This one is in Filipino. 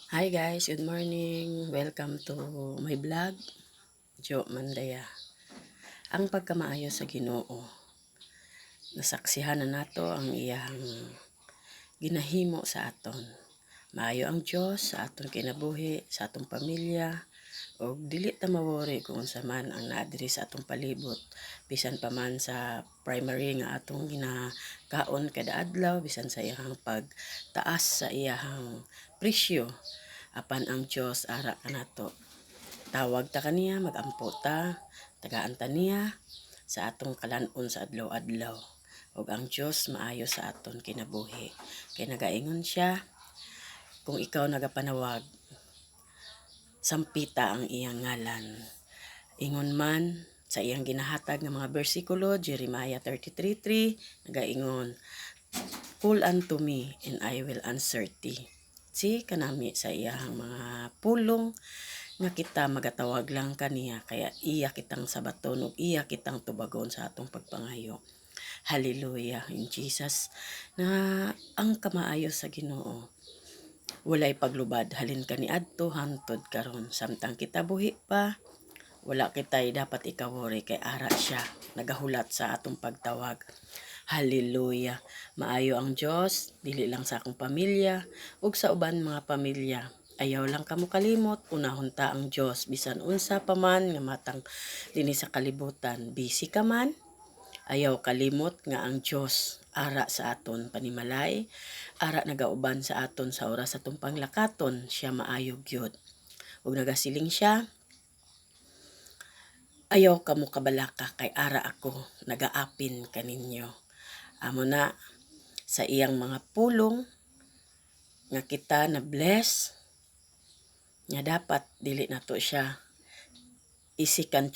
Hi guys, good morning. Welcome to my vlog, Jo Mandaya. Ang pagkamaayo sa Ginoo, nasaksihan na nato ang iyang ginahimo sa aton. Maayo ang Dios sa aton kinabuhi, sa atong pamilya, o dili ta mawori kung unsa man ang naa diri sa atong palibot, bisan pa man sa primary nga atong ginakaon kada adlaw, bisan sa iyang pagtaas sa iyang presyo, apan ang Dios ara kanato. Tawag ta kaniya, magampo ta, tagaan ta niya sa atong kalan-on sa adlaw-adlaw. Ug ang Dios maayo sa aton kinabuhi. Kay nagaingon siya, kung ikaw nagapanawag, sampita ang iyang ngalan. Ingon man sa iyang ginahatag ng mga bersikulo, Jeremiah 33:3, nagaingon, "Call unto me and I will answer thee." Si kanami sa iyang mga pulong nga kita magatawag lang kaniya, kaya iya kitang sabaton ug iya kitang tubagon sa atong pagpangayo. Hallelujah in Jesus. Na ang kamaayo sa Ginoo walay paglubad halin kaniadto hangtod karon, samtang kita buhi pa, wala kitay dapat ikawori kay ara siya nagahulat sa atong pagtawag. Hallelujah. Maayo ang Dios dili lang sa akong pamilya ug sa uban mga pamilya. Ayaw lang kamo kalimot, unahon ta ang Dios bisan unsa pa man nga matang dinhi sa kalibutan. Busy ka man, ayaw kalimot nga ang Dios ara sa aton panimalay, ara nagauban sa aton sa oras sa atong panglakaton, siya maayo gyud. Ug nagasiling siya, ayaw kamo kabalaka kay ara ako nagaapin kaninyo. Amo na sa iyang mga pulong nga kita na bless, nga dapat dili nato siya isikan